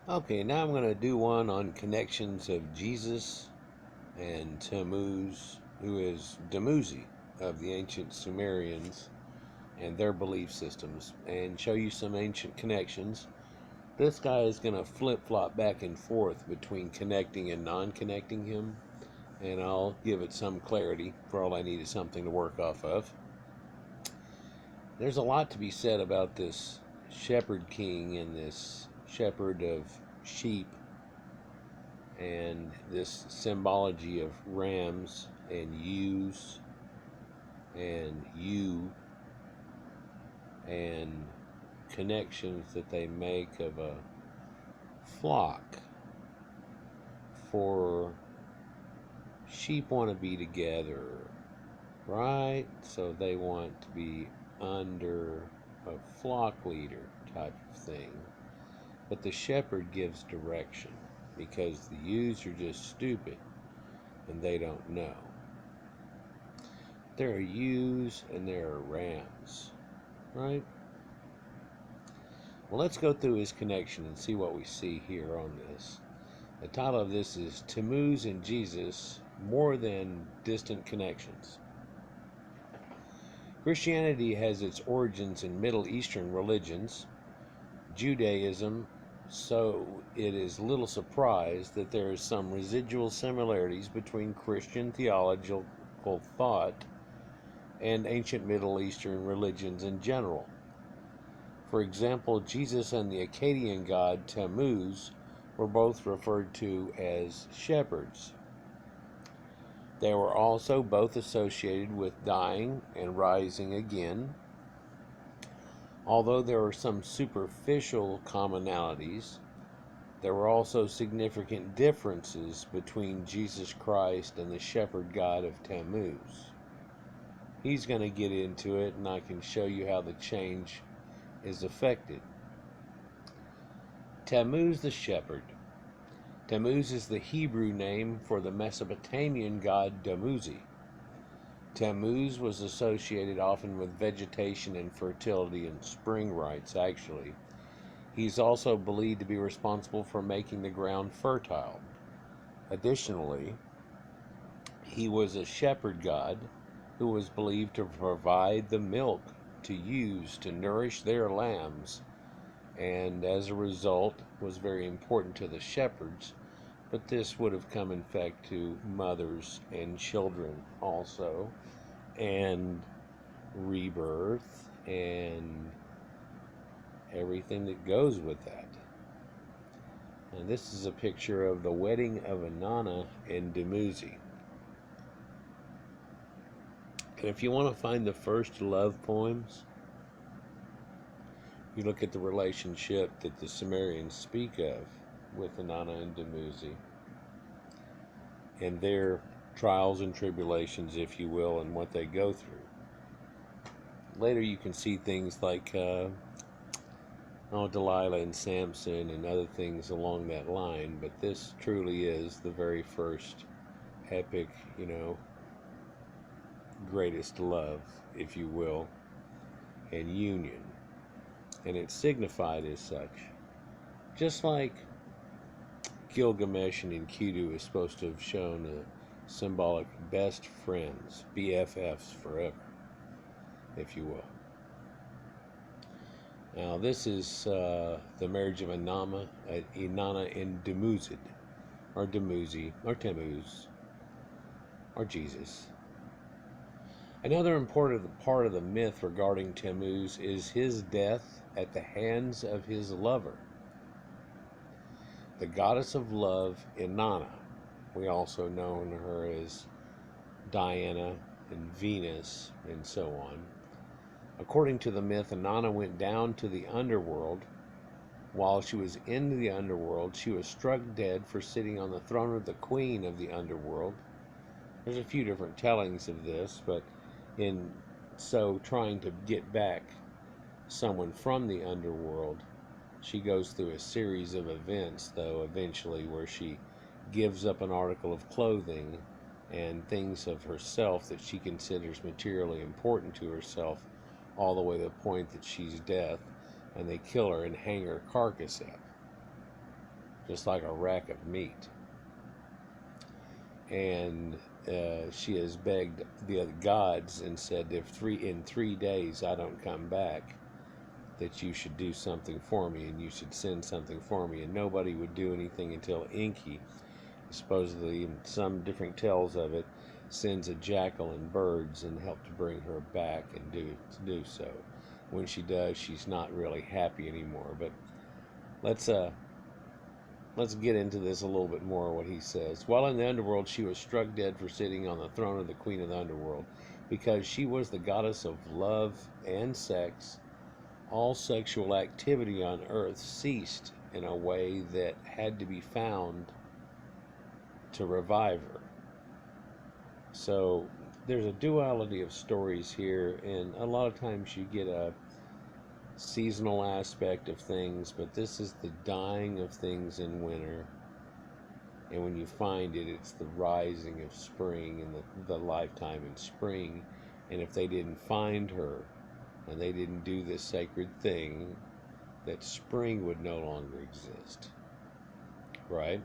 Okay, now I'm going to do one on connections of Jesus and Tammuz, who is Demuzi of the ancient Sumerians and their belief systems, and show you some ancient connections. This guy is going to flip-flop back and forth between connecting and non-connecting him, and I'll give it some clarity, for all I need is something to work off of. There's a lot to be said about this shepherd king and this shepherd of sheep and this symbology of rams and ewes and ewe and connections that they make of a flock. For sheep want to be together, right? So they want to be under a flock leader type of thing. But the shepherd gives direction, because the ewes are just stupid and they don't know. There are ewes and there are rams, right? Well, let's go through his connection and see what we see here on this. The title of this is Tammuz and Jesus, More Than Distant Connections. Christianity has its origins in Middle Eastern religions, Judaism, so it is little surprise that there is some residual similarities between Christian theological thought and ancient Middle Eastern religions in general. For example, Jesus and the Akkadian god Tammuz were both referred to as shepherds. They were also both associated with dying and rising again. Although there were some superficial commonalities, there were also significant differences between Jesus Christ and the shepherd god of Tammuz. He's going to get into it, and I can show you how the change is affected. Tammuz the shepherd. Tammuz is the Hebrew name for the Mesopotamian god Demuzi. Tammuz was associated often with vegetation and fertility and spring rites, actually. He's also believed to be responsible for making the ground fertile. Additionally, he was a shepherd god who was believed to provide the milk to use to nourish their lambs, and as a result was very important to the shepherds, but this would have come in effect to mothers and children also, and rebirth and everything that goes with that. And this is a picture of the wedding of Inanna and Demuzi. And if you want to find the first love poems, you look at the relationship that the Sumerians speak of with Inanna and Demuzi and their trials and tribulations, if you will, and what they go through. Later you can see things like Delilah and Samson and other things along that line, but this truly is the very first epic, greatest love, if you will, and union. And it's signified as such. Just like Gilgamesh and Enkidu is supposed to have shown a symbolic best friends, BFFs forever, if you will. Now this is the marriage of Inanna and Demuzi, or Demuzi, or Tammuz, or Jesus. Another important part of the myth regarding Tammuz is his death at the hands of his lover. The goddess of love, Inanna, we also know her as Diana and Venus and so on. According to the myth, Inanna went down to the underworld. While she was in the underworld, she was struck dead for sitting on the throne of the queen of the underworld. There's a few different tellings of this, but in so trying to get back someone from the underworld, she goes through a series of events, though, eventually, where she gives up an article of clothing and things of herself that she considers materially important to herself, all the way to the point that she's dead, and they kill her and hang her carcass up. just like a rack of meat. And she has begged the other gods and said, if in 3 days I don't come back, that you should do something for me, and you should send something for me. And nobody would do anything until Enki, supposedly in some different tales of it, sends a jackal and birds and help to bring her back and do so. When she does, she's not really happy anymore. But let's get into this a little bit more, what he says. While in the underworld, she was struck dead for sitting on the throne of the queen of the underworld, because she was the goddess of love and sex. All sexual activity on earth ceased in a way that had to be found to revive her. So there's a duality of stories here, and a lot of times you get a seasonal aspect of things, but this is the dying of things in winter, and when you find it, it's the rising of spring and the lifetime in spring. And if they didn't find her and they didn't do this sacred thing, that spring would no longer exist, right?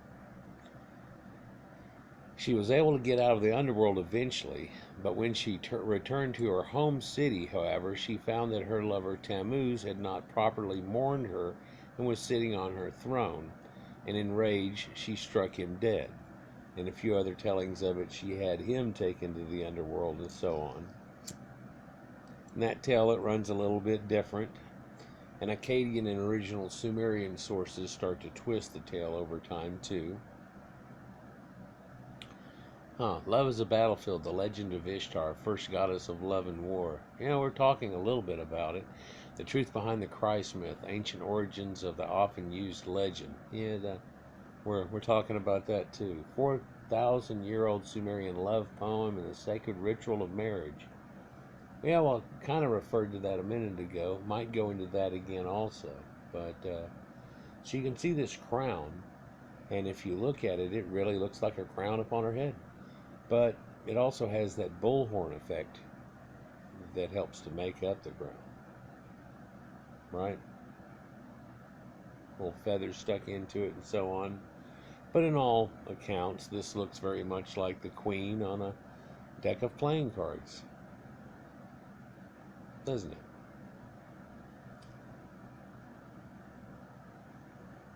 She was able to get out of the underworld eventually, but when she returned to her home city, however, she found that her lover Tammuz had not properly mourned her and was sitting on her throne, and in rage she struck him dead. In a few other tellings of it, she had him taken to the underworld, and so on. In that tale, it runs a little bit different, and Akkadian and original Sumerian sources start to twist the tale over time too. Love is a battlefield, the legend of Ishtar, first goddess of love and war. We're talking a little bit about it. The truth behind the Christ myth, ancient origins of the often used legend. We're talking about that too. 4,000-year-old Sumerian love poem and the sacred ritual of marriage. Well, kind of referred to that a minute ago. Might go into that again also. But so you can see this crown, and if you look at it, it really looks like a crown upon her head. But it also has that bullhorn effect that helps to make up the crown, right? Little feathers stuck into it and so on. But in all accounts, this looks very much like the queen on a deck of playing cards, doesn't it?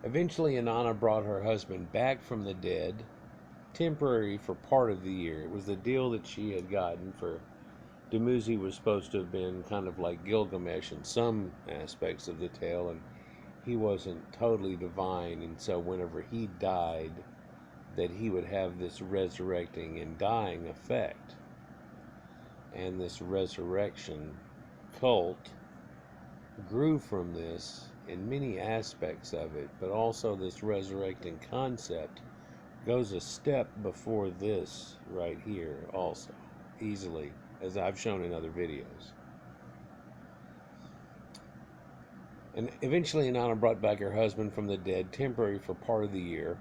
Eventually, Inanna brought her husband back from the dead, temporary for part of the year. It was the deal that she had gotten for Demuzi. Was supposed to have been kind of like Gilgamesh in some aspects of the tale, and he wasn't totally divine, and so whenever he died, that he would have this resurrecting and dying effect. And this resurrection cult grew from this in many aspects of it, but also this resurrecting concept goes a step before this right here also, easily, as I've shown in other videos. And eventually Inanna brought back her husband from the dead, temporary for part of the year,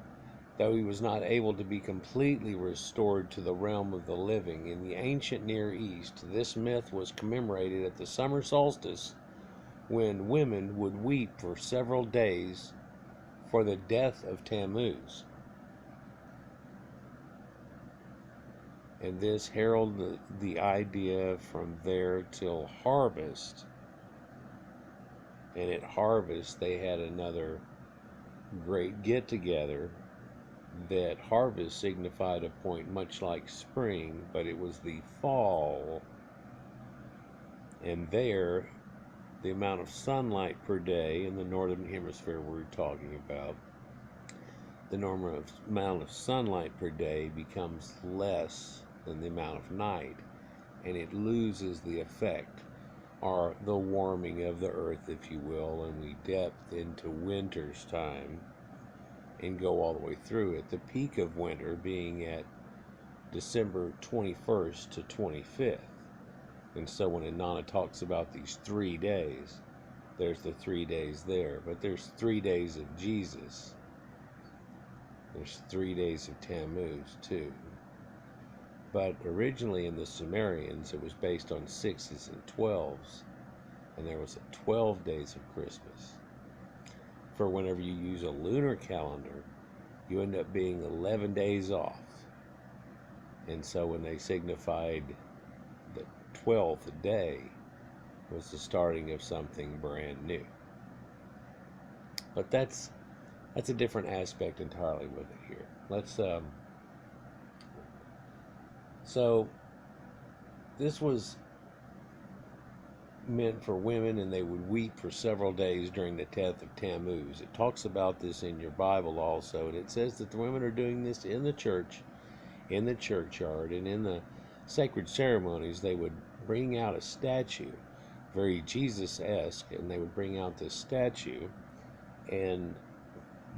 though he was not able to be completely restored to the realm of the living. In the ancient Near East, this myth was commemorated at the summer solstice, when women would weep for several days for the death of Tammuz. And this heralded the idea from there till harvest. And at harvest, they had another great get-together. That harvest signified a point much like spring, but it was the fall. And there, the amount of sunlight per day in the northern hemisphere we're talking about, the normal amount of sunlight per day becomes less than the amount of night, and it loses the effect, or the warming of the earth, if you will, and we depth into winter's time and go all the way through it. The peak of winter being at December 21st to 25th. And so when Inanna talks about these 3 days, there's the 3 days there. But there's 3 days of Jesus. There's 3 days of Tammuz too. But originally in the Sumerians, it was based on 6s and 12s. And there was a 12 days of Christmas. For whenever you use a lunar calendar, you end up being 11 days off. And so when they signified the 12th day was the starting of something brand new. But that's a different aspect entirely with it here. So this was meant for women, and they would weep for several days during the 10th of Tammuz. It talks about this in your Bible also, and it says that the women are doing this in the church, in the churchyard, and in the sacred ceremonies. They would bring out a statue, very Jesus-esque, and they would bring out this statue and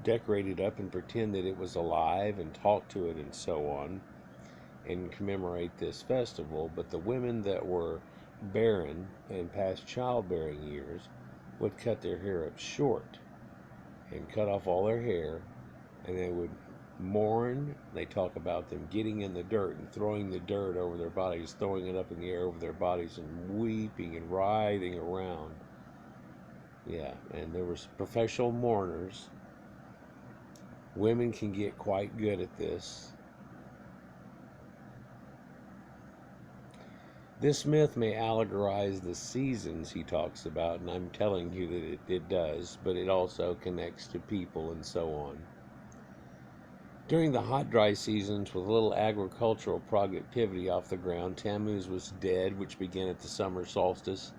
decorate it up and pretend that it was alive and talk to it and so on, and commemorate this festival. But the women that were barren and past childbearing years would cut their hair up short and cut off all their hair, and they would mourn. They talk about them getting in the dirt and throwing the dirt over their bodies, throwing it up in the air over their bodies, and weeping and writhing around. Yeah, and there was professional mourners. Women can get quite good at this. This myth may allegorize the seasons he talks about, and I'm telling you that it does, but it also connects to people and so on. During the hot, dry seasons, with little agricultural productivity off the ground, Tammuz was dead, which began at the summer solstice.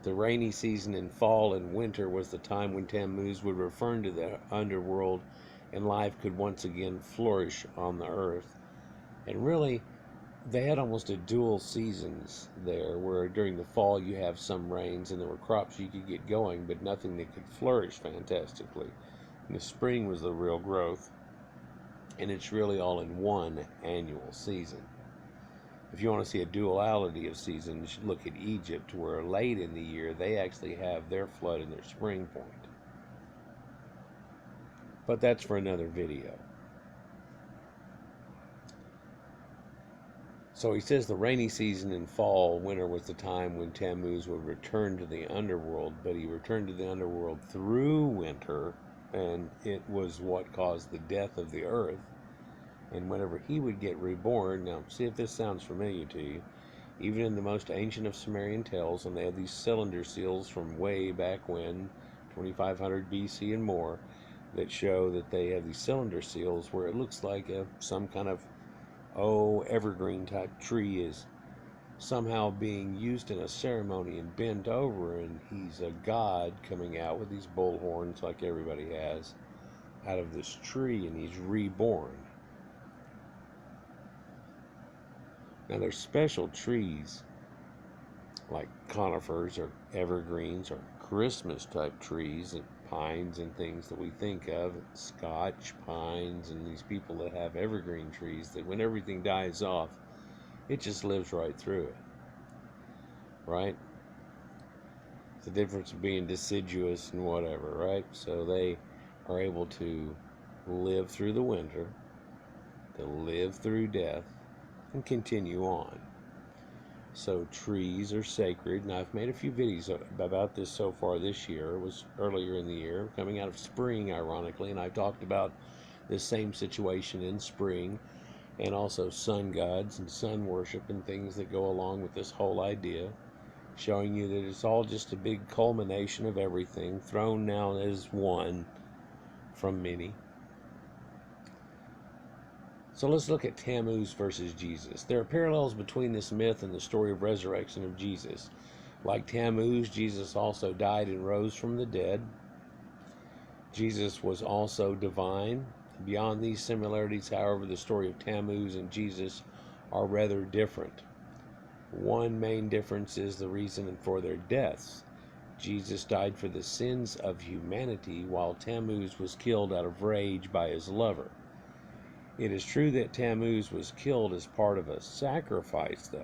The rainy season in fall and winter was the time when Tammuz would return to the underworld, and life could once again flourish on the earth. And really, they had almost a dual seasons there, where during the fall you have some rains and there were crops you could get going, but nothing that could flourish fantastically. And the spring was the real growth, and it's really all in one annual season. If you want to see a duality of seasons, you should look at Egypt, where late in the year they actually have their flood and their spring point. But that's for another video. So he says the rainy season in fall, winter was the time when Tammuz would return to the underworld, but he returned to the underworld through winter, and it was what caused the death of the earth. And whenever he would get reborn, now see if this sounds familiar to you, even in the most ancient of Sumerian tales, and they have these cylinder seals from way back when, 2500 BC and more, that show that they have these cylinder seals where it looks like some kind of evergreen type tree is somehow being used in a ceremony and bent over, and he's a god coming out with these bull horns like everybody has out of this tree, and he's reborn. Now there's special trees like conifers or evergreens or Christmas type trees and pines and things that we think of, Scotch pines, and these people that have evergreen trees that when everything dies off, it just lives right through it, right? It's the difference of being deciduous and whatever, right? So they are able to live through the winter, to live through death, and continue on. So trees are sacred, and I've made a few videos about this so far this year. It was earlier in the year, coming out of spring, ironically, and I talked about this same situation in spring, and also sun gods and sun worship and things that go along with this whole idea, showing you that it's all just a big culmination of everything, thrown now as one from many. So let's look at Tammuz versus Jesus. There are parallels between this myth and the story of resurrection of Jesus. Like Tammuz, Jesus also died and rose from the dead. Jesus was also divine. Beyond these similarities, however, the story of Tammuz and Jesus are rather different. One main difference is the reason for their deaths. Jesus died for the sins of humanity, while Tammuz was killed out of rage by his lover. It is true that Tammuz was killed as part of a sacrifice, though.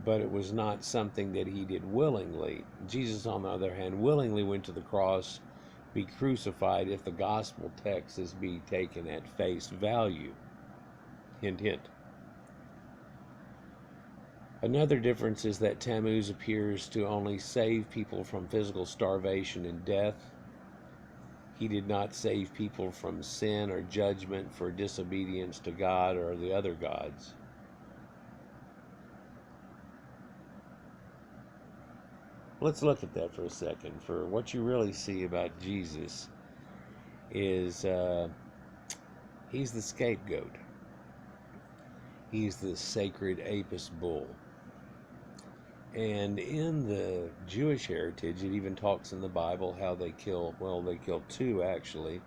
But it was not something that he did willingly. Jesus, on the other hand, willingly went to the cross, be crucified, if the gospel text is be taken at face value. Hint, hint. Another difference is that Tammuz appears to only save people from physical starvation and death. He did not save people from sin or judgment for disobedience to God or the other gods. Let's look at that for a second. For what you really see about Jesus is he's the scapegoat. He's the sacred Apis bull. And in the Jewish heritage, it even talks in the Bible how they kill two actually.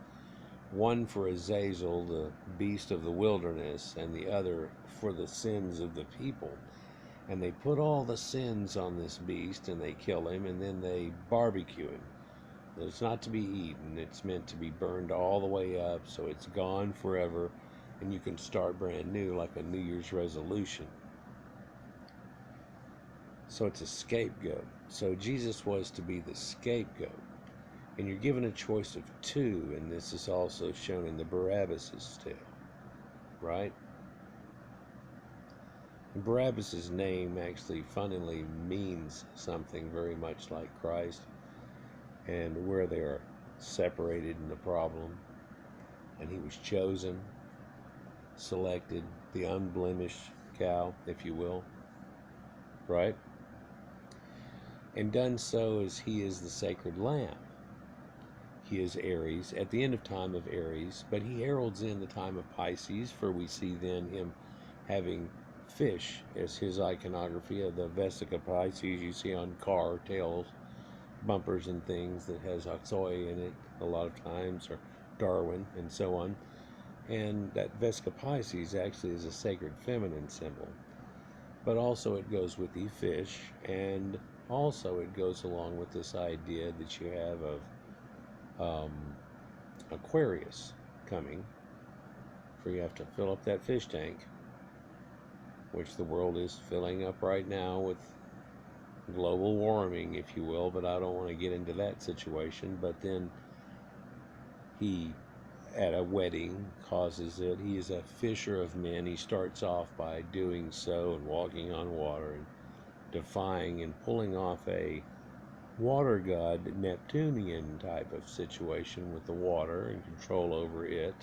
One for Azazel, the beast of the wilderness, and the other for the sins of the people. And they put all the sins on this beast and they kill him, and then they barbecue him. It's not to be eaten, it's meant to be burned all the way up so it's gone forever and you can start brand new like a New Year's resolution. So it's a scapegoat. So Jesus was to be the scapegoat. And you're given a choice of two, and this is also shown in the Barabbas' tale, right? And Barabbas' name actually funnily means something very much like Christ, and where they are separated in the problem. And he was chosen, selected, the unblemished cow, if you will, right? And done so as he is the sacred lamb. He is Aries, at the end of time of Aries, but he heralds in the time of Pisces, for we see then him having fish as his iconography of the Vesica Pisces you see on car tails, bumpers and things that has Oxoi in it a lot of times, or Darwin and so on. And that Vesica Pisces actually is a sacred feminine symbol. But also it goes with the fish, and also it goes along with this idea that you have of Aquarius coming, for you have to fill up that fish tank, which the world is filling up right now with global warming, if you will, but I don't want to get into that situation. But then he, at a wedding, causes it. He is a fisher of men. He starts off by doing so and walking on water and defying and pulling off a water god Neptunian type of situation with the water and control over it.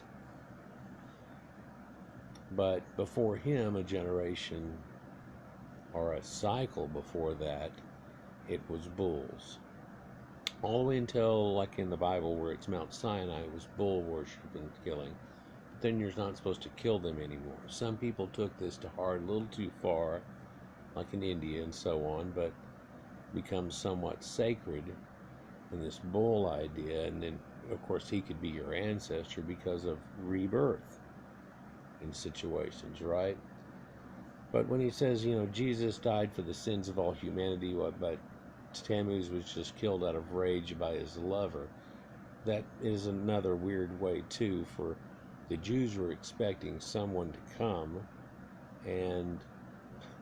But before him, a generation or a cycle before that, it was bulls. All the way until, like in the Bible, where it's Mount Sinai, it was bull worship and killing. But then you're not supposed to kill them anymore. Some people took this to heart a little too far, like in India and so on, but becomes somewhat sacred in this bull idea. And then of course he could be your ancestor because of rebirth in situations, right? But when he says, Jesus died for the sins of all humanity, but Tammuz was just killed out of rage by his lover, that is another weird way too, for the Jews were expecting someone to come, and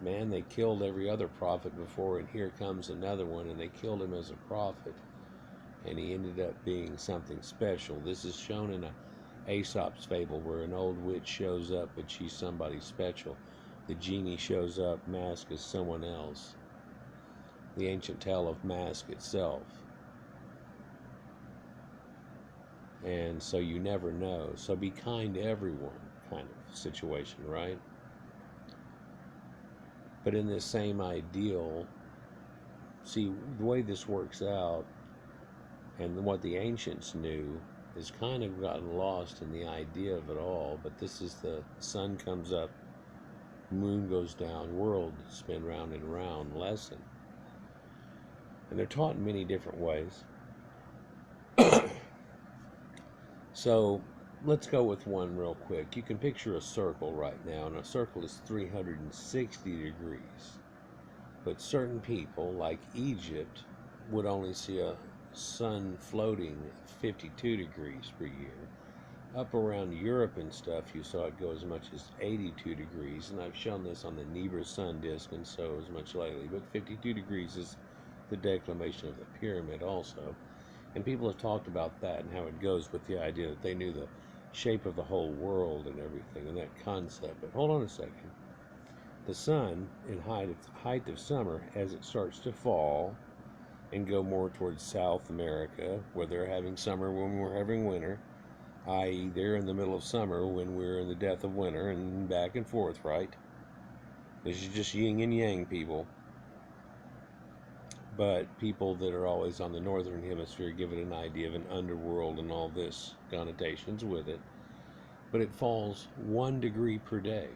man, they killed every other prophet before, and here comes another one, and they killed him as a prophet, and he ended up being something special. This is shown in a Aesop's fable where an old witch shows up, but she's somebody special. The genie shows up masked as someone else. The ancient tale of Mask itself. And so you never know. So be kind to everyone kind of situation, right? But in this same ideal, see, the way this works out and what the ancients knew is kind of gotten lost in the idea of it all. But this is the sun comes up, moon goes down, world spin round and round lesson. And they're taught in many different ways. So let's go with one real quick. You can picture a circle right now, and a circle is 360 degrees. But certain people, like Egypt, would only see a sun floating 52 degrees per year. Up around Europe and stuff, you saw it go as much as 82 degrees, and I've shown this on the Nebra sun disk, and so as much lately. But 52 degrees is the declination of the pyramid also. And people have talked about that and how it goes with the idea that they knew the shape of the whole world and everything, and that concept. But hold on a second. The sun, in height of summer, as it starts to fall, and go more towards South America, where they're having summer when we're having winter, i.e., they're in the middle of summer when we're in the depth of winter, and back and forth, right? This is just yin and yang, people. But people that are always on the northern hemisphere give it an idea of an underworld and all this connotations with it. But it falls 1 degree per day.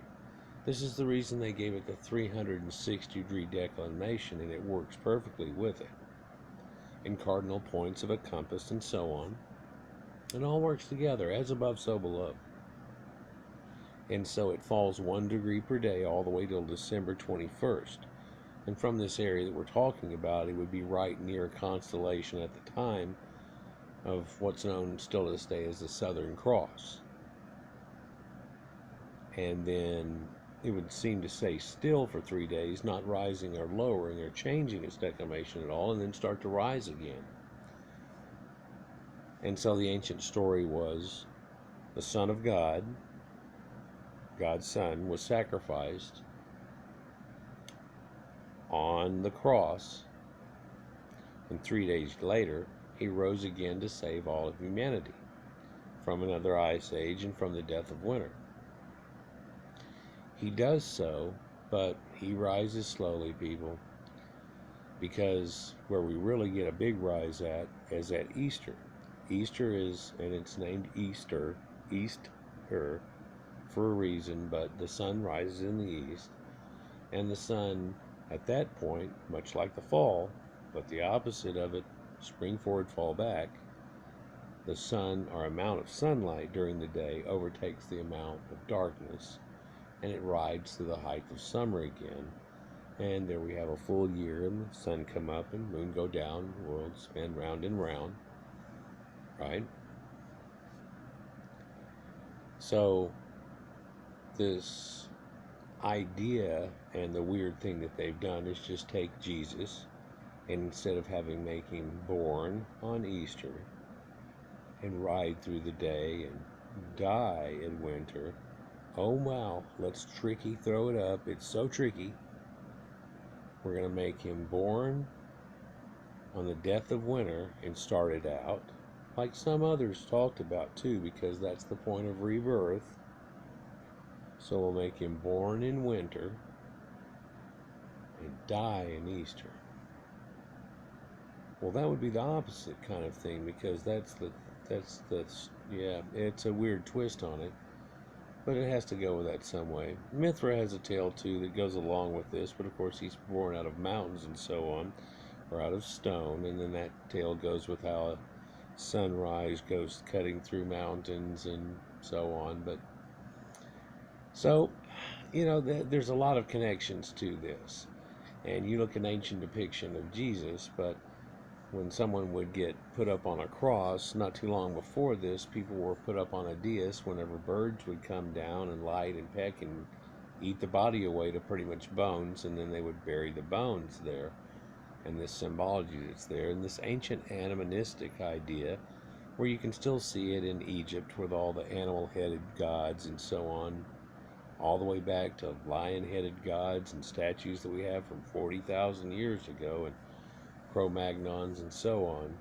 This is the reason they gave it the 360-degree declination, and it works perfectly with it. And cardinal points of a compass and so on. It all works together, as above, so below. And so it falls 1 degree per day all the way till December 21st. And from this area that we're talking about, it would be right near a constellation at the time of what's known still to this day as the Southern Cross. And then it would seem to stay still for 3 days, not rising or lowering or changing its declination at all, and then start to rise again. And so the ancient story was the Son of God, God's Son, was sacrificed on the cross, and 3 days later he rose again to save all of humanity from another ice age and from the death of winter. He does so, but he rises slowly, people, because where we really get a big rise at is at Easter. Easter is, and it's named Easter for a reason, but the sun rises in the east, and the sun at that point, much like the fall, but the opposite of it, spring forward, fall back, the sun, or amount of sunlight during the day, overtakes the amount of darkness, and it rides to the height of summer again. And there we have a full year, and the sun come up and moon go down, world spin round and round, right? So this idea and the weird thing that they've done is just take Jesus, and instead of make him born on Easter and ride through the day and die in winter, oh wow, let's throw it up, it's so tricky. We're going to make him born on the death of winter and start it out like some others talked about too, because that's the point of rebirth. So we'll make him born in winter and die in Easter. Well, that would be the opposite kind of thing, because it's a weird twist on it, but it has to go with that some way. Mythras has a tale too that goes along with this, but of course he's born out of mountains and so on, or out of stone, and then that tale goes with how a sunrise goes cutting through mountains and so on. But so, there's a lot of connections to this. And you look at an ancient depiction of Jesus, but when someone would get put up on a cross, not too long before this, people were put up on a dais whenever birds would come down and light and peck and eat the body away to pretty much bones, and then they would bury the bones there. And this symbology that's there, and this ancient animistic idea, where you can still see it in Egypt with all the animal-headed gods and so on, all the way back to lion-headed gods and statues that we have from 40,000 years ago, and Cro-Magnons and so on,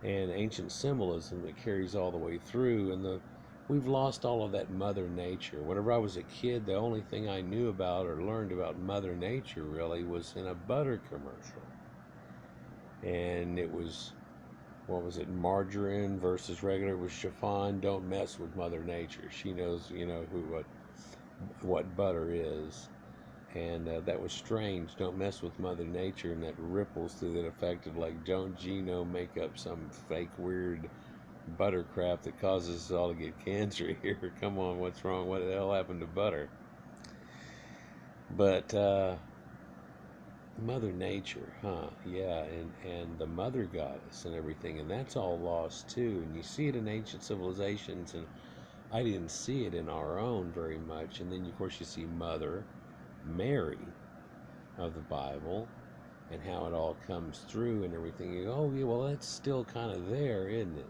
and ancient symbolism that carries all the way through. And we've lost all of that Mother Nature. Whenever I was a kid, the only thing I knew about or learned about Mother Nature really was in a butter commercial, and it was, what was it, margarine versus regular? It was chiffon. Don't mess with Mother Nature. She knows, what butter is. And that was strange. Don't mess with Mother Nature, and that ripples through that effect of like, don't Gino make up some fake weird butter crap that causes us all to get cancer here. Come on, what's wrong? What the hell happened to butter? But Mother Nature, yeah, and the Mother Goddess and everything, and that's all lost too. And you see it in ancient civilizations, and I didn't see it in our own very much. And then of course you see Mother Mary of the Bible and how it all comes through and everything. You go, oh yeah, well that's still kind of there, isn't it?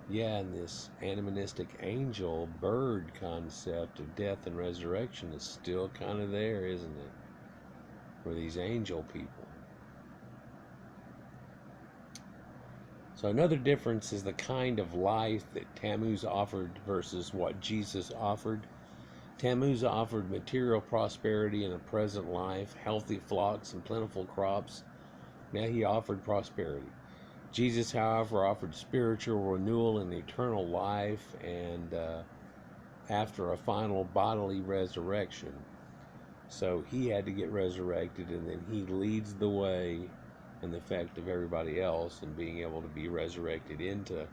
Yeah, and this animistic angel bird concept of death and resurrection is still kind of there, isn't it? For these angel people. So another difference is the kind of life that Tammuz offered versus what Jesus offered. Tammuz offered material prosperity in a present life, healthy flocks and plentiful crops. Now he offered prosperity. Jesus, however, offered spiritual renewal and eternal life, and after a final bodily resurrection. So he had to get resurrected, and then he leads the way in the effect of everybody else and being able to be resurrected into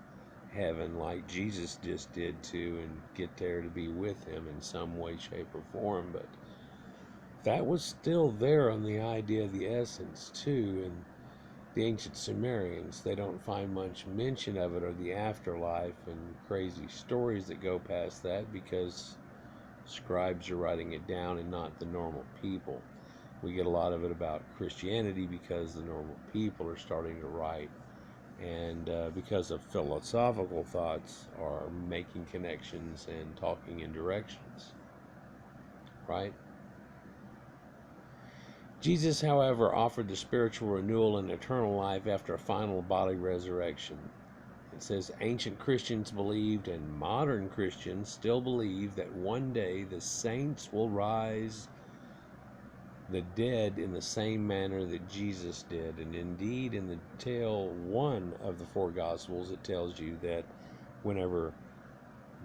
heaven like Jesus just did too, and get there to be with him in some way, shape, or form. But that was still there on the idea of the essence too. And the ancient Sumerians, they don't find much mention of it or the afterlife and crazy stories that go past that, because scribes are writing it down and not the normal people. We get a lot of it about Christianity because the normal people are starting to write, and because of philosophical thoughts are making connections and talking in directions, right? Jesus, however, offered the spiritual renewal and eternal life after a final bodily resurrection. It says ancient Christians believed, and modern Christians still believe, that one day the saints will rise the dead in the same manner that Jesus did. And indeed, in the tale 1 of the 4 Gospels, it tells you that whenever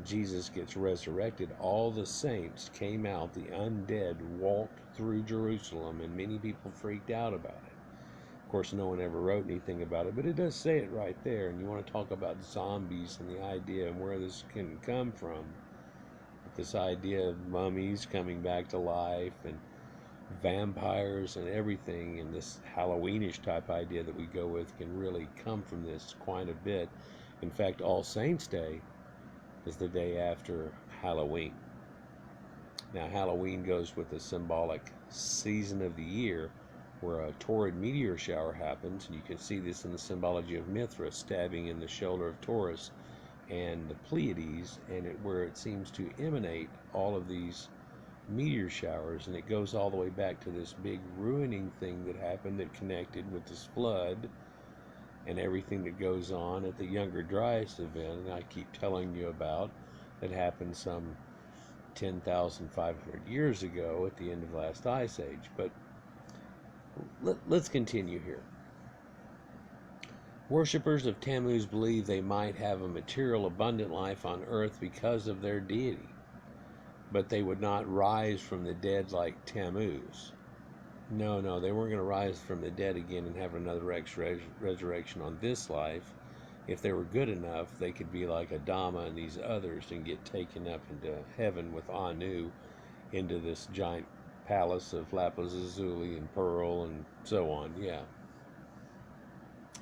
Jesus gets resurrected, all the saints came out, the undead walked through Jerusalem, and many people freaked out about it. Of course, no one ever wrote anything about it, but it does say it right there. And you want to talk about zombies and the idea and where this can come from. This idea of mummies coming back to life and vampires and everything, and this Halloweenish type idea that we go with can really come from this quite a bit. In fact, All Saints Day is the day after Halloween. Now, Halloween goes with the symbolic season of the year where a torrid meteor shower happens, and you can see this in the symbology of Mythras stabbing in the shoulder of Taurus and the Pleiades, and where it seems to emanate all of these meteor showers, and it goes all the way back to this big ruining thing that happened that connected with this flood and everything that goes on at the Younger Dryas event, and I keep telling you about, that happened some 10,500 years ago at the end of the last ice age. But let's continue here. Worshippers of Tammuz believe they might have a material abundant life on earth because of their deity, but they would not rise from the dead like Tammuz. No, they weren't going to rise from the dead again and have another resurrection on this life. If they were good enough, they could be like Adama and these others and get taken up into heaven with Anu, into this giant palace of lapis lazuli and pearl and so on. Yeah,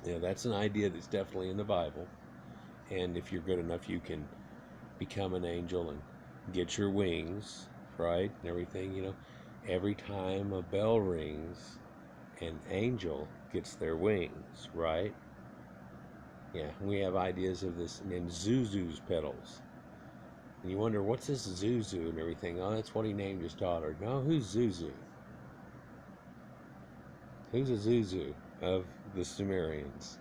that's an idea that's definitely in the Bible. And if you're good enough, you can become an angel and get your wings, right, and everything. Every time a bell rings, an angel gets their wings, right? Yeah, we have ideas of this named Zuzu's petals. And you wonder, what's this Zuzu and everything? Oh, that's what he named his daughter. No, who's Zuzu? Who's a Zuzu of the Sumerians?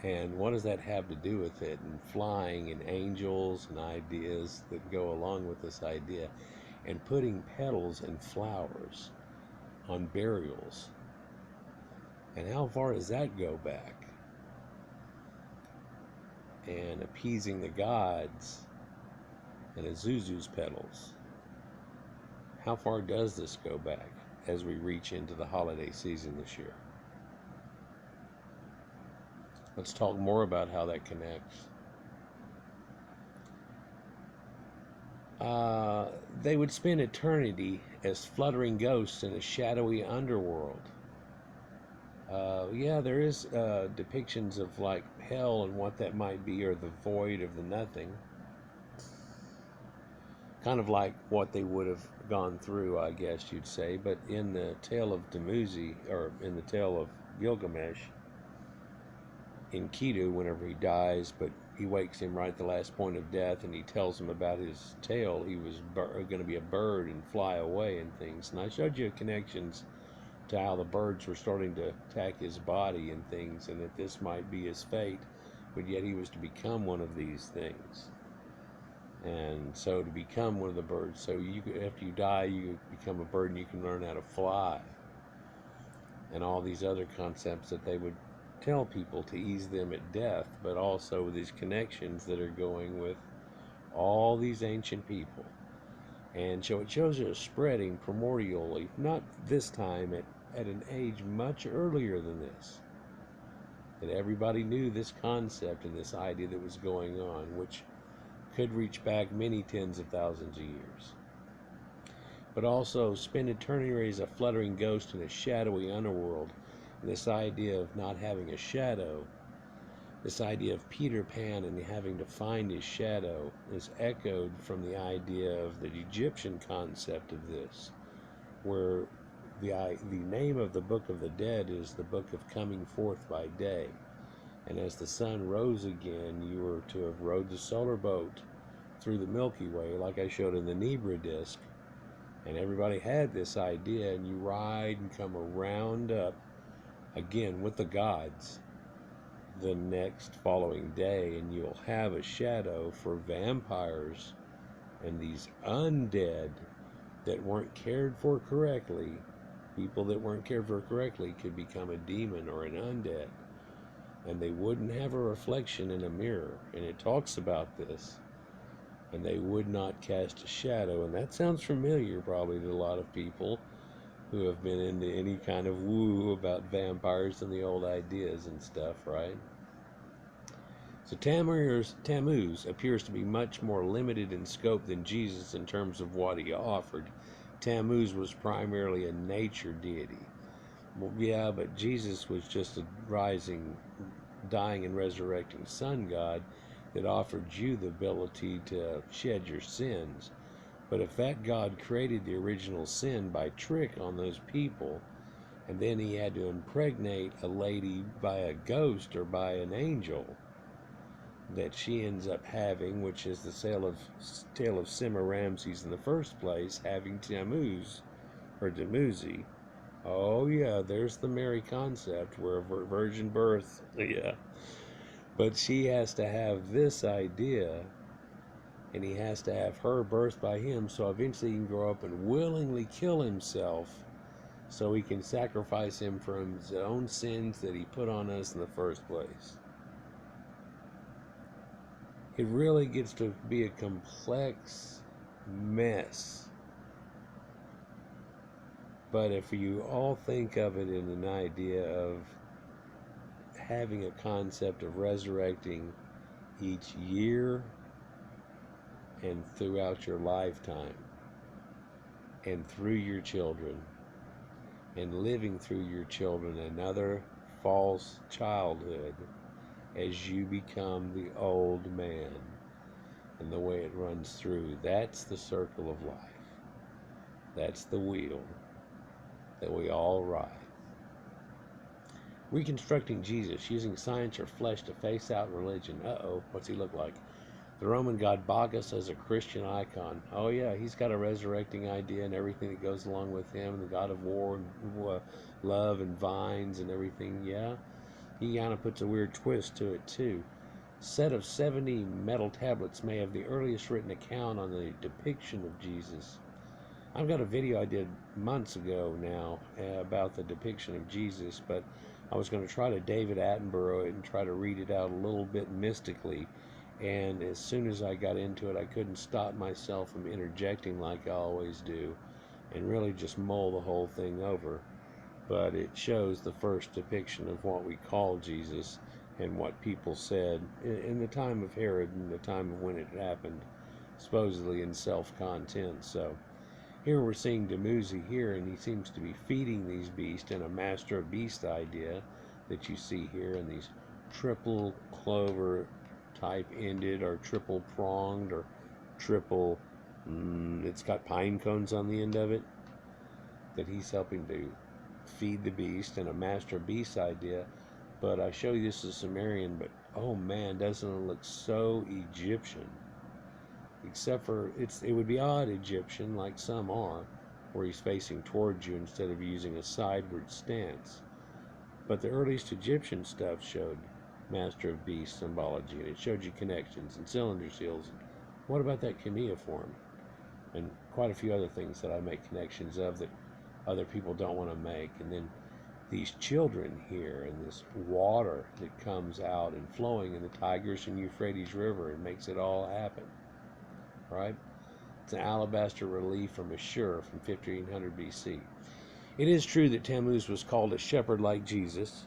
And what does that have to do with it? And flying and angels and ideas that go along with this idea. And putting petals and flowers on burials. And how far does that go back? And appeasing the gods and Azuzu's petals. How far does this go back as we reach into the holiday season this year? Let's talk more about how that connects. They would spend eternity as fluttering ghosts in a shadowy underworld. There is depictions of like hell and what that might be, or the void of the nothing. Kind of like what they would have gone through, I guess you'd say. But in the tale of Demuzi, or in the tale of Gilgamesh, in Ketu, whenever he dies, but he wakes him right at the last point of death, and he tells him about his tale. He was going to be a bird and fly away and things. And I showed you connections to how the birds were starting to attack his body and things, and that this might be his fate, but yet he was to become one of these things. And so to become one of the birds, so you, after you die, you become a bird and you can learn how to fly, and all these other concepts that they would tell people to ease them at death, but also these connections that are going with all these ancient people. And so it shows it spreading primordially, not this time, at an age much earlier than this. That everybody knew this concept and this idea that was going on, which could reach back many tens of thousands of years. But also spend eternity as a fluttering ghost in a shadowy underworld. And this idea of not having a shadow, this idea of Peter Pan and having to find his shadow, is echoed from the idea of the Egyptian concept of this, where the name of the Book of the Dead is the Book of Coming Forth by Day. And as the sun rose again, you were to have rowed the solar boat through the Milky Way, like I showed in the Nebra disc. And everybody had this idea, and you ride and come around up again with the gods the next following day, and you'll have a shadow for vampires and these undead that weren't cared for correctly. People that weren't cared for correctly could become a demon or an undead, and they wouldn't have a reflection in a mirror, and it talks about this. And they would not cast a shadow, and that sounds familiar probably to a lot of people who have been into any kind of woo about vampires and the old ideas and stuff, right? So Tammuz appears to be much more limited in scope than Jesus in terms of what he offered. Tammuz was primarily a nature deity. Well, yeah, but Jesus was just a rising, dying, and resurrecting SunGod that offered you the ability to shed your sins. But if that God created the original sin by trick on those people, and then he had to impregnate a lady by a ghost or by an angel that she ends up having, which is the tale of Semiramis in the first place, having Tammuz or Demuzi. Oh yeah, there's the Mary concept where virgin birth, yeah. But she has to have this idea, and he has to have her birthed by him, so eventually he can grow up and willingly kill himself so he can sacrifice him for his own sins that he put on us in the first place. It really gets to be a complex mess. But if you all think of it in an idea of having a concept of resurrecting each year and throughout your lifetime and through your children, and living through your children another false childhood as you become the old man, and the way it runs through, that's the circle of life. That's the wheel that we all ride. Reconstructing Jesus using science or flesh to face out religion. What's he look like? The Roman god Bacchus as a Christian icon. Oh yeah, he's got a resurrecting idea and everything that goes along with him. The god of war and love and vines and everything. Yeah, he kind of puts a weird twist to it too. Set of 70 metal tablets may have the earliest written account on the depiction of Jesus. I've got a video I did months ago now about the depiction of Jesus, but I was going to try to David Attenborough it and try to read it out a little bit mystically, and as soon as I got into it, I couldn't stop myself from interjecting like I always do and really just mull the whole thing over. But it shows the first depiction of what we call Jesus and what people said in the time of Herod and the time of when it happened, supposedly in self-content. So here we're seeing Demuzi here, and he seems to be feeding these beasts in a master of beast idea that you see here, in these triple clover type ended, or triple pronged, or triple, it's got pine cones on the end of it, that he's helping to feed the beast in a master of beast idea. But I show you this is Sumerian, but oh man, doesn't it look so Egyptian? Except for it would be odd Egyptian, like some are, where he's facing towards you instead of using a sideward stance. But the earliest Egyptian stuff showed Master of Beast symbology, and it showed you connections and cylinder seals. What about that cuneiform? And quite a few other things that I make connections of that other people don't want to make. And then these children here, and this water that comes out and flowing in the Tigris and Euphrates River and makes it all happen, right? It's an alabaster relief from Ashur from 1500 BC. It is true that Tammuz was called a shepherd like Jesus,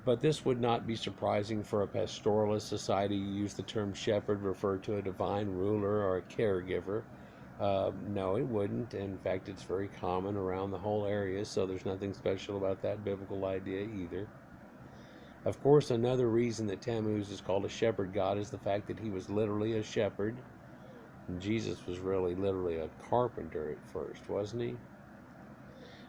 but this would not be surprising for a pastoralist society to use the term shepherd, refer to a divine ruler or a caregiver. No, it wouldn't. In fact, it's very common around the whole area, so there's nothing special about that biblical idea either. Of course, another reason that Tammuz is called a shepherd god is the fact that he was literally a shepherd, and Jesus was really literally a carpenter at first, wasn't he?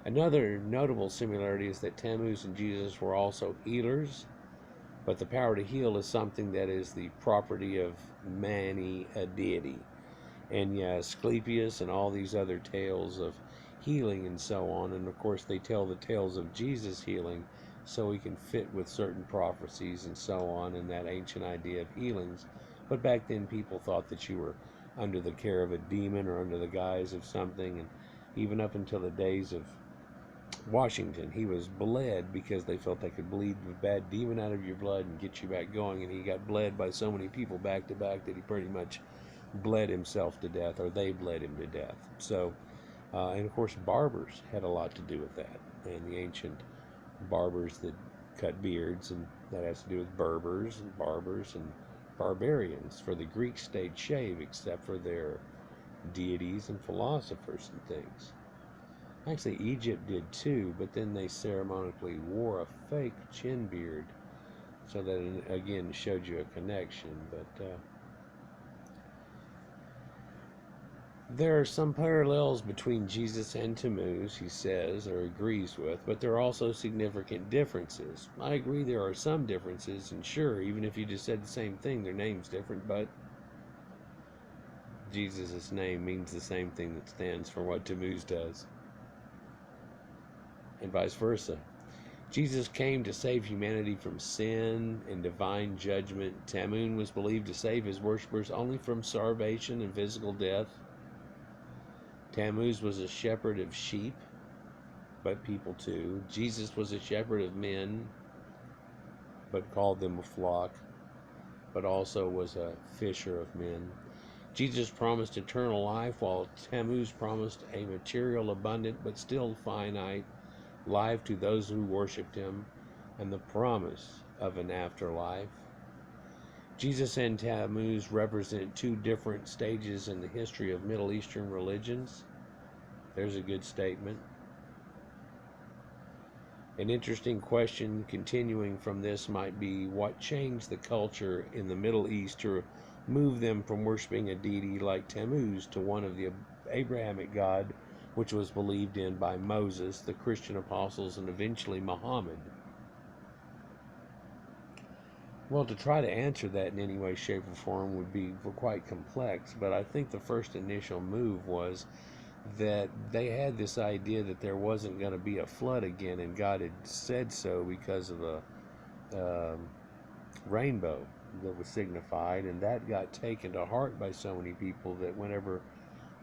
Another notable similarity is that Tammuz and Jesus were also healers, but the power to heal is something that is the property of Mani, a deity. And yeah, Asclepius and all these other tales of healing and so on, and of course they tell the tales of Jesus healing so he can fit with certain prophecies and so on, and that ancient idea of healings. But back then people thought that you were under the care of a demon or under the guise of something, and even up until the days of Washington, he was bled because they felt they could bleed the bad demon out of your blood and get you back going, and he got bled by so many people back to back that he pretty much bled himself to death, or they bled him to death. So, and of course barbers had a lot to do with that, and the ancient barbers that cut beards, and that has to do with Berbers and barbers and barbarians. For the Greeks stayed shave except for their deities and philosophers and things. Actually, Egypt did too, but then they ceremonically wore a fake chin beard, so that it, again, showed you a connection. But there are some parallels between Jesus and Tammuz, he says, or agrees with, but there are also significant differences. I agree there are some differences, and sure, even if you just said the same thing, their name's different, but Jesus' name means the same thing that stands for what Tammuz does, and vice versa. Jesus came to save humanity from sin and divine judgment. Tammuz was believed to save his worshippers only from starvation and physical death. Tammuz was a shepherd of sheep, but people too. Jesus was a shepherd of men, but called them a flock, but also was a fisher of men. Jesus promised eternal life, while Tammuz promised a material, abundant, but still finite life to those who worshipped him, and the promise of an afterlife. Jesus and Tammuz represent two different stages in the history of Middle Eastern religions. There's a good statement. An interesting question continuing from this might be, what changed the culture in the Middle East to move them from worshiping a deity like Tammuz to one of the Abrahamic God, which was believed in by Moses, the Christian apostles, and eventually Muhammad? Well, to try to answer that in any way, shape, or form would be quite complex, but I think the first initial move was that they had this idea that there wasn't going to be a flood again, and God had said so because of a rainbow that was signified, and that got taken to heart by so many people that whenever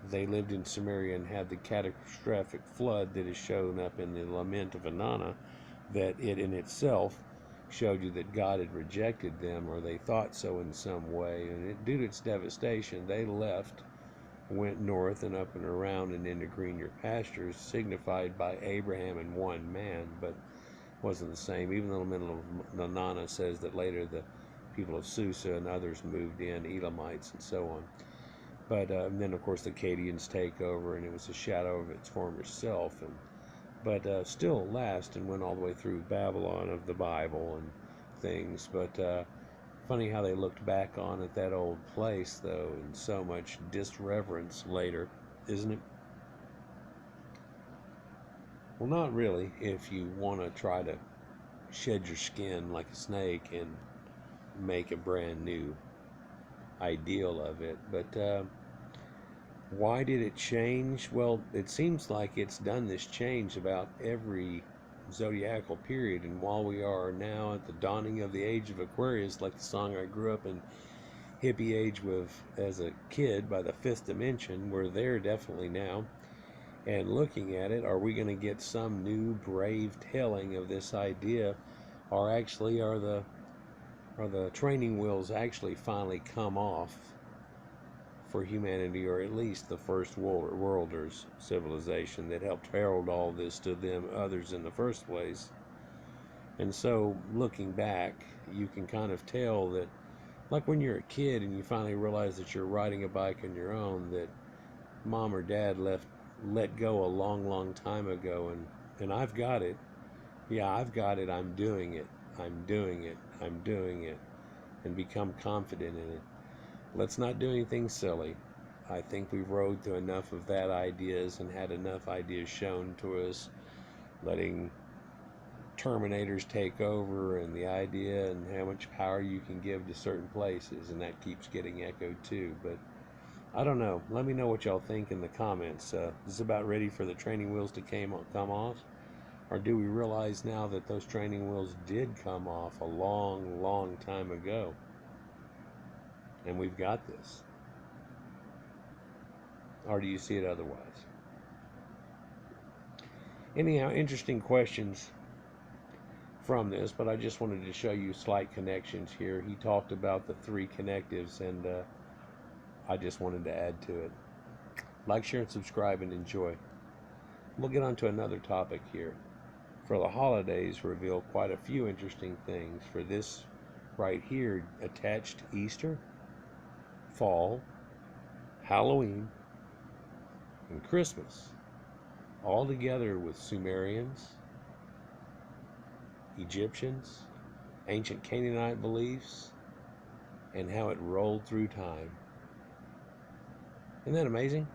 they lived in Samaria and had the catastrophic flood that is shown up in the Lament of Inanna, that it in itself showed you that God had rejected them, or they thought so in some way, and due to its devastation, they left, went north and up and around and into greener pastures, signified by Abraham and one man, but wasn't the same. Even the Lament of Inanna says that later the people of Susa and others moved in, Elamites and so on. But then, of course, the Akkadians take over, and it was a shadow of its former self. But still last and went all the way through Babylon of the Bible and things. But funny how they looked back on at that old place, though, in so much disreverence later, isn't it? Well, not really, if you want to try to shed your skin like a snake and make a brand new ideal of it. But Why did it change? Well, it seems like it's done this change about every zodiacal period, and while we are now at the dawning of the age of Aquarius, like the song I grew up in hippie age with as a kid by the fifth dimension, we're there definitely now. And looking at it, are we going to get some new brave telling of this idea, or actually are the training wheels actually finally come off for humanity, or at least the first worlders civilization that helped herald all this to them others in the first place? And so let back, you can kind of tell that, like when you're a kid and you finally realize that you're riding a bike on your own, that mom or dad let go a long time ago, and I've got it. Yeah, I've got it. I'm doing it. I'm doing it. I'm doing it. And become confident in it. Let's not do anything silly. I think we've rode through enough of that ideas and had enough ideas shown to us, letting Terminators take over, and the idea and how much power you can give to certain places, and that keeps getting echoed too. But I don't know. Let me know what y'all think in the comments. Is this about ready for the training wheels to come off? Or do we realize now that those training wheels did come off a long time ago? And we've got this. Or do you see it otherwise? Anyhow, interesting questions from this, but I just wanted to show you slight connections here. He talked about the three connectives, and I just wanted to add to it. Like, share, and subscribe, and enjoy. We'll get on to another topic here. For the holidays, reveal quite a few interesting things. For this right here, attached Easter, fall, Halloween, and Christmas, all together with Sumerians, Egyptians, ancient Canaanite beliefs, and how it rolled through time. Isn't that amazing?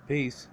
Peace.